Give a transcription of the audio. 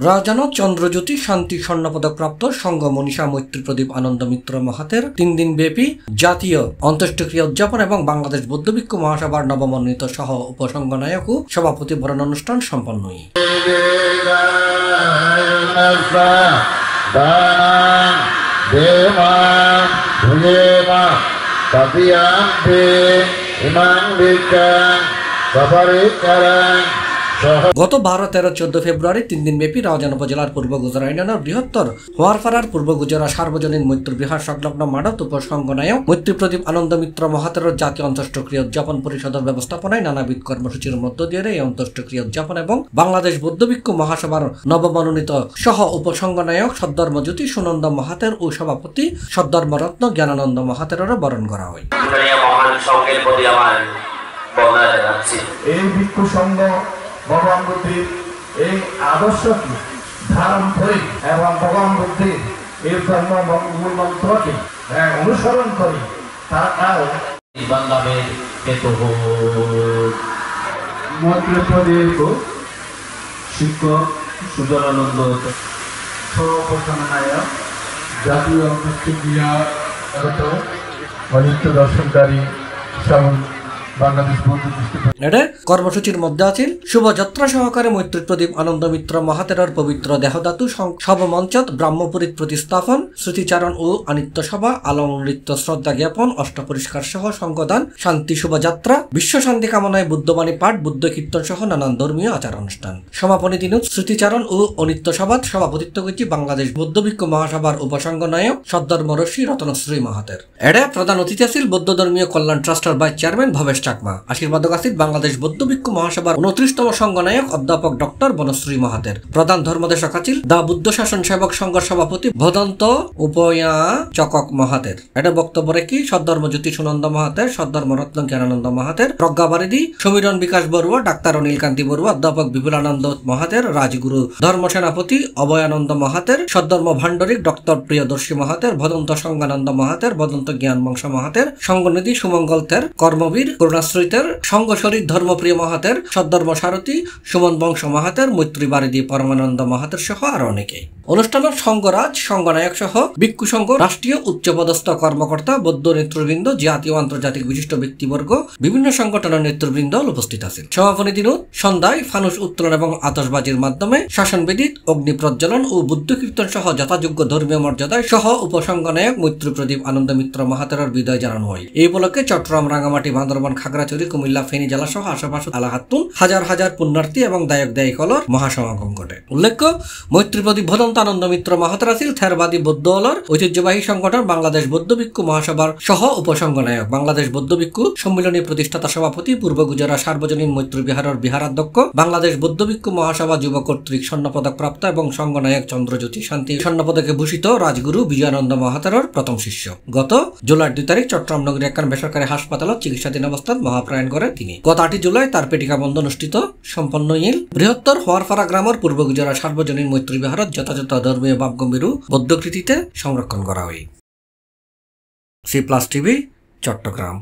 রাজনক চন্দ্রজ্যোতি শান্তি স্বর্ণপদক প্রাপ্ত সংঘ মনীষা মৈত্রী প্রদীপ আনন্দ মিত্র মহাতের 3 দিন ব্যাপী জাতীয় অন্ত্যেষ্টিক্রিয়া উদযাপন এবং বাংলাদেশ বৌদ্ধ ভিক্ষু মহাসভার নবমনোনীত সহ উপসংঘ নায়ক ও সভাপতি বরণ অনুষ্ঠান সম্পন্ন গত 12, 13, 14 ফেব্রুয়ারি 3 দিন ব্যাপী রাউজান উপজেলার পূর্ব গুজরা ইউনিয়নের বৃহত্তর হোয়ারপাড়ার পূর্ব গুজরা সার্বজনীন মৈত্র বিহার সংলগ্ন মাঠত উপসংঘ নায়ক মৈত্রী প্রদীপ আনন্দ মিত্র মহাতের জাতীয় অন্ত্যেষ্টিক্রিয়া উদযাপন পরিষদের ব্যবস্থাপনায় নানাবিধ কর্মসূচির মধ্য দিয়ে এই অন্ত্যেষ্টিক্রিয়া উদযাপন এবং বাংলাদেশ বৌদ্ধ ভিক্ষু মহাসভার নবমনোনীত সহ উপসংঘ নায়ক সদ্ধর্মজ্যোতি সুনন্দ মহাতের ও সভাপতি সদ্ধর্মরত্ন জ্ঞানানন্দ মহাতেরও বরণ করা হয়। এই ভিক্ষু সংঘ ভগবান বুদ্ধির এই আদর্শকে ধারণ করে এবং ভগবান বুদ্ধির এই ধর্ম মূল মন্ত্রকে অনুসরণ করে তারাও বাংলাদেশ মন্ত্রপ্রদীপ শিক্ষক সুজনানন্দ নায়ক জাতীয় অন্ত্যেষ্টিক্রিয়া অনিত্য দর্শনকারী কর্মসূচির মধ্যে আছেন শুভযাত্রা সহকারে মৈত্রী প্রদীপ আনন্দ মিত্র মহাতেরর পবিত্র দেহধাতু সবমঞ্চত ব্রাহ্মপুরীত প্রতিস্থাপন স্মৃতিচারণ ও আনিত্য সভা আলং নৃত্য শ্রদ্ধা জ্ঞাপন অষ্ট পরিষ্কার সহ সংঘদান শান্তি শোভাযাত্রা বিশ্ব শান্তি কামনায় বুদ্ধবাণী পাঠ বুদ্ধ কীর্তন সহ নানান ধর্মীয় আচার অনুষ্ঠান সমাপনী দিন স্মৃতিচারণ ও অনিত্য সভাত সভাপতিত্ব করছি বাংলাদেশ বৌদ্ধ ভিক্ষু মহাসভার উপসংঘ নায়ক সদ্ধর্মরশ্রী রতনশ্রী মহাতের। এডে প্রধান অতিথি আছিল বৌদ্ধ ধর্মীয় কল্যাণ ট্রাস্টের ভাইস চেয়ারম্যান ভবেশ চাকমা। আশীর্বাদক আছিল বাংলাদেশ বৌদ্ধ ভিক্ষু মহাসভার 29তম সংঘ নায়ক অধ্যাপক ডক্টর বনশ্রী মহাতের। প্রধান ধর্মদেশক আছিল দা বুদ্ধ শাসন সেবক সংঘ সভাপতি ভদন্ত উপয়া চকক মহাতের। এটা বক্তব্য রেখে সদ্ধর্মজ্যোতি সুনন্দ মহাতের সদ্ধর্মরত্ন জ্ঞানানন্দ মহাতের প্রজ্ঞাবারিধি সমীরণ বিকাশ বড়ুয়া ডাক্তার অনিল কান্তি বড়ুয়া অধ্যাপক বিপুলানন্দ মহাতের রাজগুরু ধর্ম সেনাপতি অভয়ানন্দ মহাতের সদ্ধর্ম ভাণ্ডরিক ডক্টর প্রিয়দর্শী মহাতের ভদন্ত সংজ্ঞানন্দ মহাতের ভদন্ত জ্ঞান বংশ মহাতের সংঘনিধি সুমঙ্গল তের কর্মবীর করুণাশ্রীতের সংঘ শরীর ধর্মপ্রিয় মহাতের সদ্ধর্ম সারথী সুমন বংশ মহাতের মৈত্রী বারিধি পরমানন্দ মহাতের সহ আরো অনেকে। অনুষ্ঠানের সংঘরাজ সংঘনায়ক সহ ভিক্ষু সংঘ রাষ্ট্রীয় উচ্চপদস্থ কর্মকর্তা বৌদ্ধ নেতৃবৃন্দ জাতীয় আন্তর্জাতিক বিশিষ্ট ব্যক্তিবর্গ বিভিন্ন সংগঠনের নেতৃবৃন্দ উপস্থিত আছেন। সমাপনী দিন সন্ধ্যায় ফানুস উত্তোলন এবং আতশবাজির মাধ্যমে শাসনবিদিত অগ্নি প্রজ্বলন ও বুদ্ধ কীর্তন সহ যথাযোগ্য ধর্মীয় মর্যাদায় সহ উপসংঘ নায়ক মৈত্রী প্রদীপ আনন্দ মিত্র মহাতের বিদায় জানানো হয়। এই উপলক্ষে চট্টগ্রাম রাঙ্গামাটি বান্দরবান খাগড়াছড়ি কুমিল্লা ফেনী জেলা সহ আশেপাশে আলাহাতুন হাজার হাজার পুণ্যার্থী এবং দায়ক দায়িকলর মহাসমাগম ঘটে। উল্লেখ্য মৈত্রী প্রদীপ ভদন্ত আনন্দ মিত্র মহাতের আছিল থেরবাদী বৌদ্ধ অলর ঐতিহ্যবাহী সংগঠন বাংলাদেশ বৌদ্ধ ভিক্ষু মহাসভার সহ উপসংঘ নায়ক বাংলাদেশ বৌদ্ধ ভিক্ষু সম্মিলনী প্রতিষ্ঠাতা সভাপতি পূর্ব গুজরা সার্বজনীন মৈত্রী বিহারের বিহারাধ্যক্ষ বাংলাদেশ বৌদ্ধ ভিক্ষু মহাসভা যুব কর্তৃক স্বর্ণপদক প্রাপ্ত এবং সংঘ নায়ক চন্দ্রজ্যোতি শান্তি স্বর্ণপদকে ভূষিত রাজগুরু বিজয়ানন্দ মহাতের প্রথম শিষ্য। গত জুলাই 2 তারিখ চট্টগ্রাম নগরী একখান বেসরকারি হাসপাতালত চিকিৎসাধীন অবস্থায় মহাপ্রয়াণ করে তিনি। গত 8 জুলাই তার পেটিকা বন্ধ অনুষ্ঠিত সম্পন্ন ইল বৃহত্তর হোয়ারপাড়া গ্রামের পূর্ব গুজরা সার্বজনীন মৈত্রী বিহারত যথাযথ ধর্মীয় ভাবগম্ভীর বৌদ্ধকৃতিতে সংরক্ষণ করা হয়। C+ TV Chittagong.